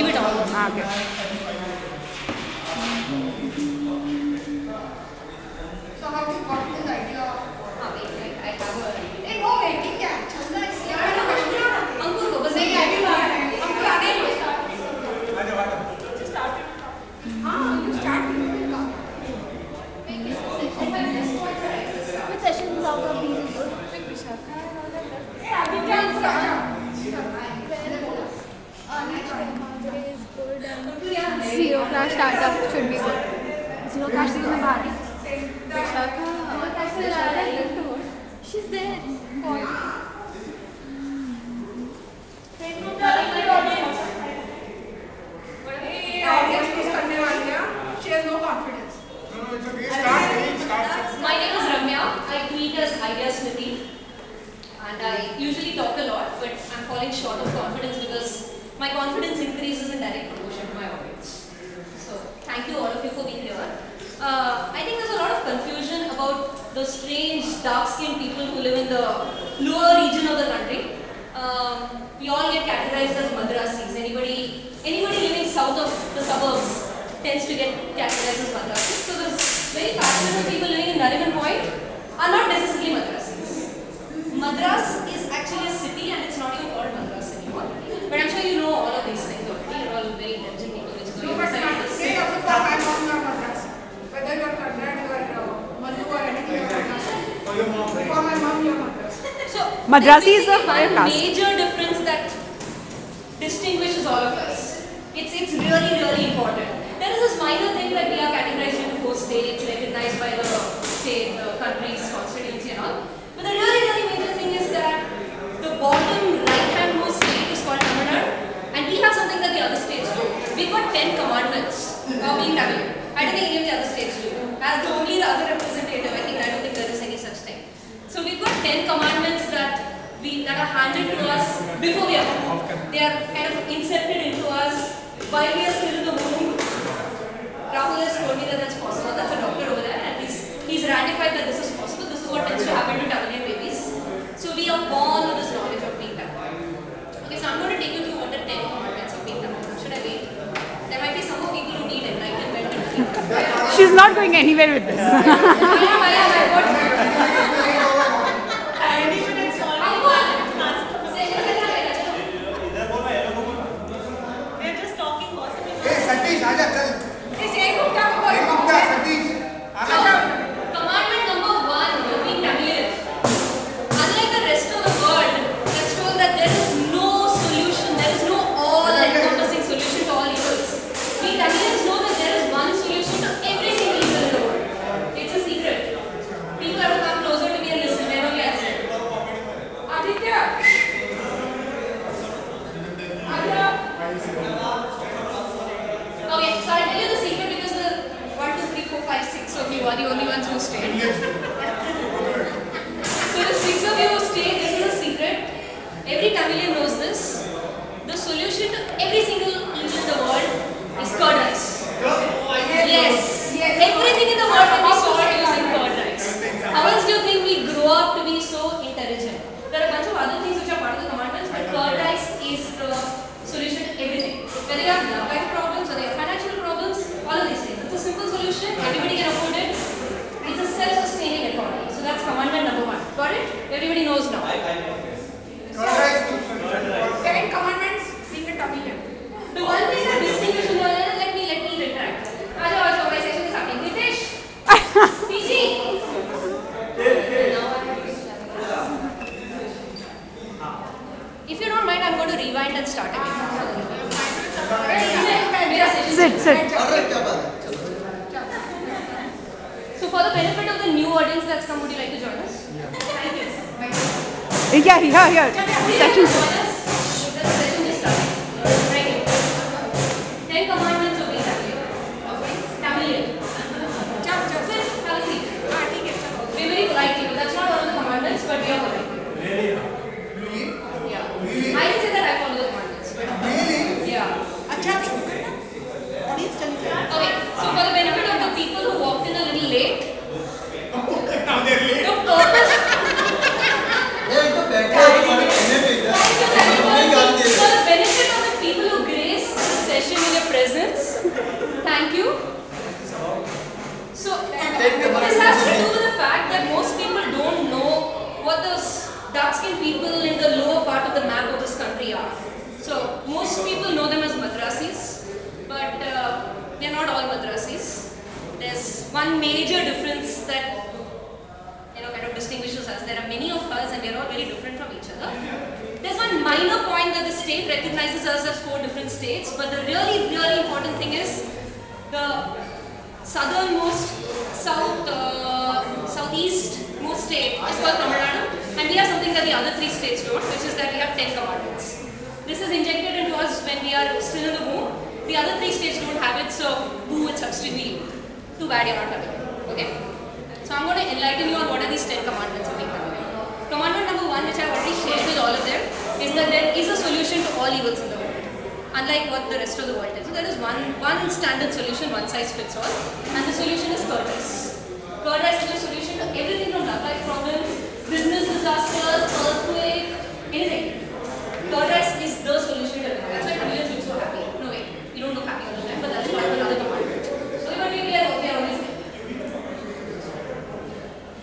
leave it on. Okay. So how do you got this idea of? Wait, I have a. Hey, no waiting क्या? चलना है इसलिए मैंने question अंकुर को बस नहीं आगे अंकुर आगे लो हाँ you start Which sessions out of these is good? Is good and zero class startup should be good. Zero class is में बाहर she's there. She has no confidence. My name is Ramya. I tweet as Idea Smriti. And I usually talk a lot, but I'm falling short of confidence because my confidence increases in direct proportion to my audience. So, thank you all of you for being here. I think there's a lot of confusion about the strange dark-skinned people who live in the lower region of the country. We all get categorized as Madrasis. Anybody living south of the suburbs tends to get categorized as Madrasis. So there's very fashionable people living in Nariman Point are not necessarily Madrasis. Madras is actually a city and it's not even called Madras anymore. But I'm sure you know all of these things already. You're all very intelligent people, which is No, why but you're deciding this. say also for my mom you are Madras. Whether you are Kannada or Manu or anything you are Madras. For my mom you are Madras. So Madrasi is a there's higher one caste. major difference that distinguishes all of us. It's really important. There is this minor thing that we are categorized into 4 states recognized by the state, the country's constituency and all. But the really major thing is that the bottom right-hand most state is called Tamil Nadu, and we have something that the other states do. We've got 10 commandments being Tamil. I don't think any of the other states do. As the only other representative, I don't think there is any such thing. So we've got 10 commandments that are handed to us before we are born. They are kind of incepted into us while we are still in the womb. Rahul has told me that that's possible. That's a doctor over there, and he's ratified that this is possible. This is what tends to happen to Tamilian babies. So we are born with this knowledge of being Tamil. Okay, so I'm going to take you through what the 10 commandments of being Tamil. Should I wait? There might be some more people who need enlightenment. She's not going anywhere with this. Commandment number 1, being Tamilian. Unlike the rest of the world, that's told that there is no solution, there is no all-encompassing solution to all evils. We Tamilians know that there is one solution to every single evil in the world. It's a secret. People have to come closer to me and listen whenever we are said. Aditya! Okay, so I'll tell you the secret because the 1, 2, 3, 4, 5, 6 of you are the only ones who stayed. So the 6 of you who stayed, this is a secret. Every Tamilian knows this. The solution to every single evil in the world is curd rice. Yes. Everything in the world can be solved using curd rice. How else do you think we grow up to be so intelligent? There are a bunch of other things which are part of the commandments, but curd rice is the solution to everything. Whether you have love life problems, whether you have financial problems, all of these things. It's a simple solution, everybody can afford it. It's a self-sustaining economy. So that's commandment number 1. Got it? Everybody knows now. 10 commandments being a Tamilian. The one thing that distinguishes one another, let me retract. Ajo, my session is happening. Nitesh! PG! If you don't mind, I'm going to rewind and start again. Sit. So for the benefit of the new audience that's come, would you like to join us? Thank you. Yeah, here. Section. The session just started. Right here. 10 commandments of being Tamilian. Sit, have a seat. We're very polite people. That's not one of the commandments, but we are polite. Yeah. I didn't say that I follow the commandments, but yeah. Okay, so for the benefit of the people who walked in a little late, the purpose not all madrasis. There's one major difference that kind of distinguishes us. There are many of us and we are all very different from each other. There's one minor point that the state recognizes us as 4 different states, but the really important thing is the southernmost, southeast most state is called Tamil Nadu, and we have something that the other 3 states don't, which is that we have 10 commandments. This is injected into us when we are still in the womb. The other 3 states don't have it, so boo, it's extremely too bad you're not having it. Okay? So I'm going to enlighten you on what are these 10 commandments of being Tamil. Commandment number 1, which I've already shared with all of them, is that there is a solution to all evils in the world, unlike what the rest of the world is. So there is one standard solution, one size fits all, and the solution is curd rice. Curd rice is a solution to everything from life problems, business disasters, earthquake, anything. Curd rice is the solution to everything. That's why Tamilians look so happy. No way, you don't look happy all the time, but that's part of another commandment. So we are always happy.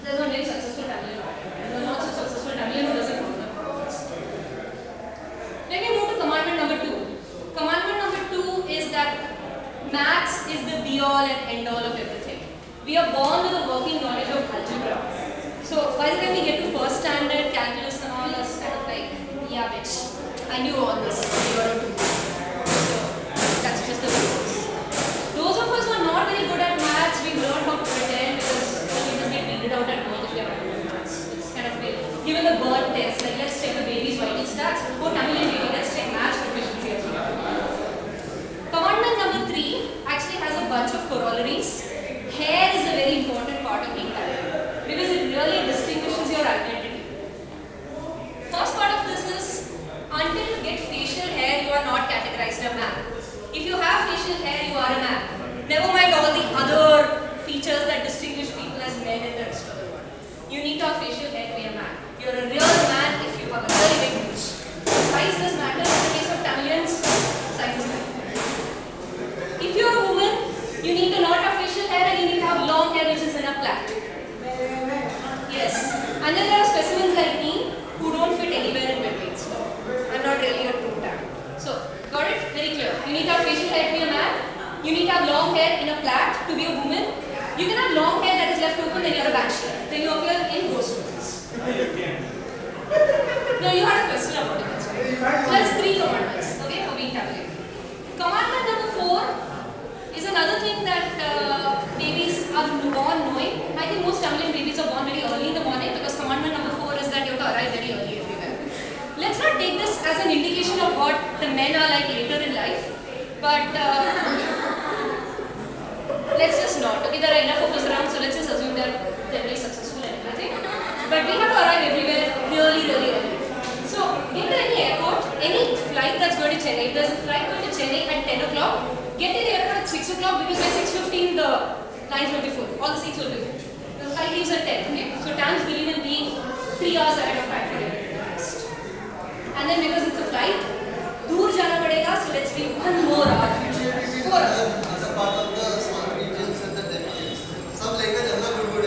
There's one very successful Tamilian and one not so successful Tamilian who doesn't follow the commandments. Let me move to commandment number 2. Commandment number 2 is that maths is the be all and end all of everything. We are born with a working knowledge of algebra. So by the time we get to first standard, calculus and all, us kind of like, yeah bitch, I knew all this when you were a 2. So that's just the way it goes. Those of us who are not very good at maths, we learn how to pretend because we just get weeded out at birth if we are not good at maths. It's kind of weird. Given the birth test, like let's check the baby's vital stats. Oh, Tamilian baby, let's check maths proficiency as well. Commandment number 3 actually has a bunch of corollaries. Hair is a very important part of being Tamilian because it really distinguishes your identity. First part of this is, until you get facial hair, you are not categorized a man. If you have facial hair, you are a man. Never mind all the other features that distinguish people as men in the rest of the world. You need to have facial hair to be a man. You're a real man if you have a really big bush. Size does matter. In the case of Tamilians, size does matter. If you're a woman, you need to not have facial hair and you need to have long hair which is in a plait. Yes. And then there are specimens like me who don't fit anywhere in between. So I'm not really a true tan. So got it? Very clear. You need to have facial hair to be a man. You need to have long hair in a plait to be a woman. You can have long hair that is left open when you're a bachelor. Then you appear in ghost movies. No, you had a question about it. So that's 3 commandments. Okay, for being Tamilian. Commandment number 4 is another thing that babies are born knowing. I think most Tamilian babies are born very early in the morning because commandment number 4 is that you have to arrive very early everywhere. Let's not take this as an indication of what the men are like later in life, but let's just not. Okay, there are enough of us around, so let's just assume they're very successful and everything. But we have to arrive everywhere really early. So, get to any airport, any flight that's going to Chennai. If there's a flight going to Chennai at 10 o'clock, get to the airport at 6 o'clock because by 6:15 the lines will be full. All the seats will be full. The flight leaves at 10. Okay? So, TAMs believe in being 3 hours ahead of time for everything. And then because it's a flight, दूर जाना पड़ेगा, so let's be 1 more hour. 4 hours. As a part of the small regions and the Tamilians, some language is not good.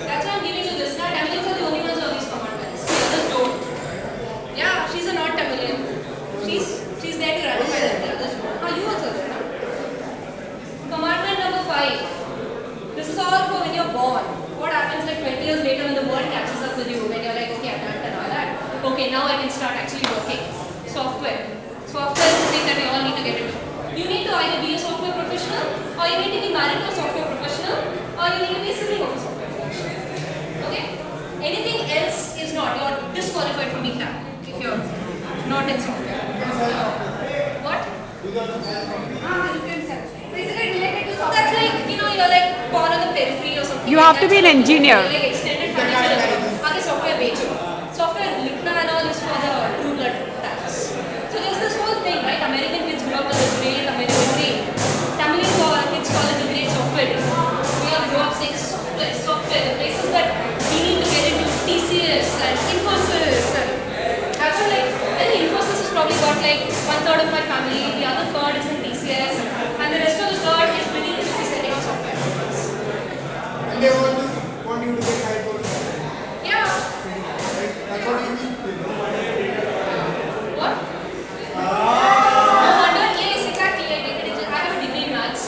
That's why I'm giving you this. Now, Tamilians are the only ones who have these commandments. The others don't. Yeah, she's a not Tamilian. She's there to ratify that. The others don't. Ah, you also there, huh? Commandment number 5. This is all for when you're born. What happens like 20 years later when the world catches up with you? When you're like, okay, I've done and all that. Okay, now I can start actually working. Software. Software is the thing that we all need to get into. You need to either be a software professional, or you need to be married to a software professional, or you need to be a sibling of a software professional. Okay? Anything else is not. You're disqualified from being that if you're not in software. What? You can sell. So is it related to So software? that's like, you're like born on the periphery or something. You like have to that. be an engineer. Like extended financial assistance. Okay, software becho. Software Lipna and all is for the true blood tax. So there's this whole thing, right? American kids grew up with the great American way. Tamilian kids call it the great software. We all grow up saying software. The places that we need to get into, TCS and Infosys. And actually, like, then Infosys has probably got like 1/3 of my family, the other third is in TCS, and the rest of the third is really busy setting up software. And they want you to get high post. Yeah. That's what you mean. What? No wonder, yes, exactly. I have a degree in maths.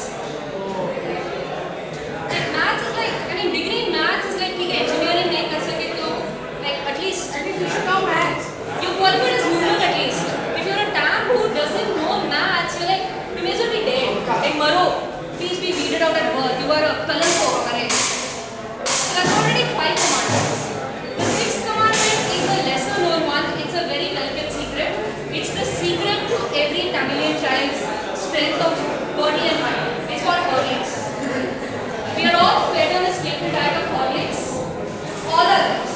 like Maro, please be weeded out at birth. You are a kalanko, correct? So that's already 5 commandments. The 6th commandment is a lesser known one. It's a very well kept secret. It's the secret to every Tamilian child's strength of body and mind. It's called Horlicks. We are all fed on a staple diet of Horlicks all our lives.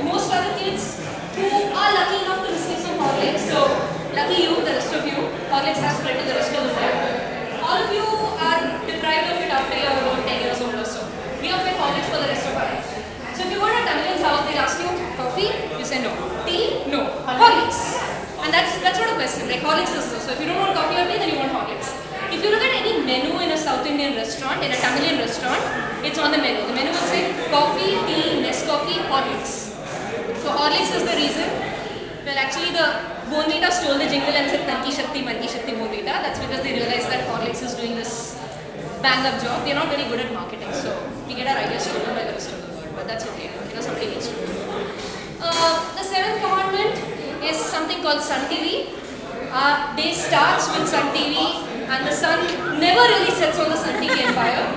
Most other kids who are lucky enough to receive some Horlicks, so lucky you, the rest of you, Horlicks has spread to the rest of the world. All of you are deprived of it after you are around 10 years old or so. We are fed Horlicks for the rest of our life. So if you go to a Tamilian's house, they'll ask you, coffee? You say no. Tea? No. Horlicks. And that's not a question, like Horlicks is so. So if you don't want coffee or tea, then you want Horlicks. If you look at any menu in a South Indian restaurant, in a Tamilian restaurant, it's on the menu. The menu will say coffee, tea, Nescoffee, Horlicks. So Horlicks is the reason. Well, actually the Bournvita stole the jingle and said Manki Shakti, Bournvita. That's because they realized that Horlicks is doing this bang up job. They're not very good at marketing, so we get our ideas stolen by the rest of the world, but that's okay, because somebody needs to do it. The 7th commandment is something called Sun TV. Day starts with Sun TV and the sun never really sets on the Sun TV empire.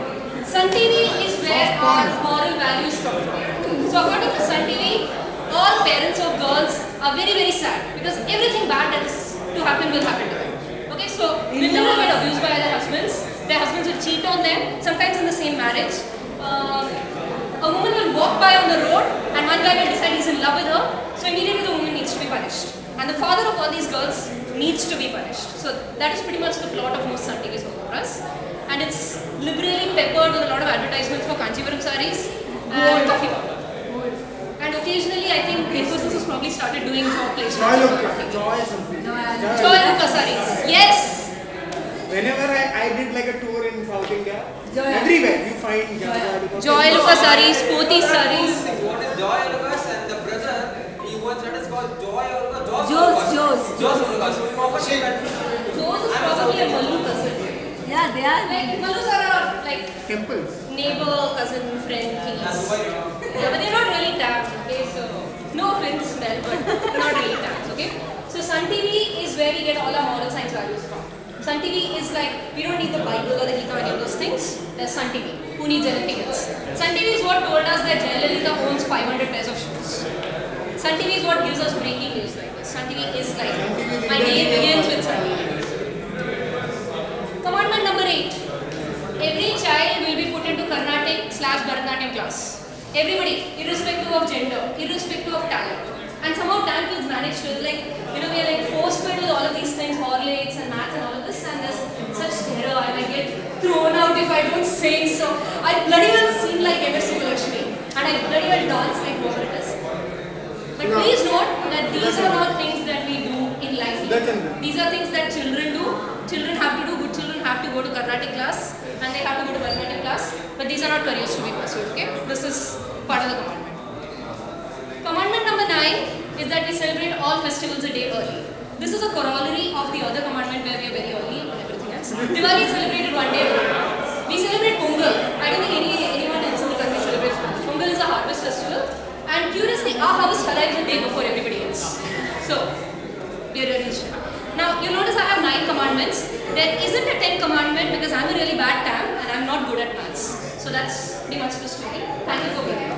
Sun TV is where our moral values come from. So according to Sun TV, all parents of girls are very, very sad because everything bad that is to happen will happen to them. Okay, so women will get abused by their husbands will cheat on them, sometimes in the same marriage. A woman will walk by on the road and one guy will decide he's in love with her, so immediately the woman needs to be punished. And the father of all these girls needs to be punished. So that is pretty much the plot of most Sun TV soap operas. And it's liberally peppered with a lot of advertisements for Kanchipuram sarees and coffee powder. And occasionally, I think Infosys has probably started doing job placements. Joy Luka sarees. Yes! Whenever I did like a tour in South India, everywhere you find Joy Luka sarees, Poti sarees. What is Joy Lucas and the brother, he was that is called Joy Lucas. Joes. Joes Lucas. So probably Joes is probably a Malu cousin. Yeah, they are. Like, Malus are like temples. neighbor, cousin, friend things. Yeah, but they're not really tapped, okay? So, no offense, Mel, but not really tapped, okay? So, Sun TV is where we get all our moral science values from. Sun TV is like, we don't need the Bible or the Gita or any of those things. There's Sun TV. Who needs anything else? Sun TV is what told us that Jayalalitha owns 500 pairs of shoes. Sun TV is what gives us breaking news like this. Sun TV is like, my day begins with Sun TV. Commandment number 8. Every child will be put into Carnatic/Bharatanatyam class. Everybody, irrespective of gender, irrespective of talent. And somehow talent kids manage to, like, we are like force-fed with all of these things, Horlicks and maths and all of this, and there's such terror. I might get thrown out if I don't sing. So I bloody well sing like MS Subbulakshmi, and I bloody well dance like whatever it is. But please note that these are not things that we do in life. These are things that children do. Children have to do. Good children have to go to Carnatic class and they have to go to Bharatanatyam class. But these are not careers to be pursued. Okay, this is part of the commandment. Commandment number 9 is that we celebrate all festivals a day early. This is a corollary of the other commandment where we are very early and everything else. Diwali is celebrated one day early. We celebrate Pongal. I don't think anyone else in the country celebrates Pongal. Pongal is a harvest festival. And curiously, our harvest arrives a day before everybody else. So, we are really sure. Now, you notice I have 9 commandments. There isn't a 10th commandment because I'm a really bad tam and I'm not good at maths. So that's pretty much the story. Thank you for being here.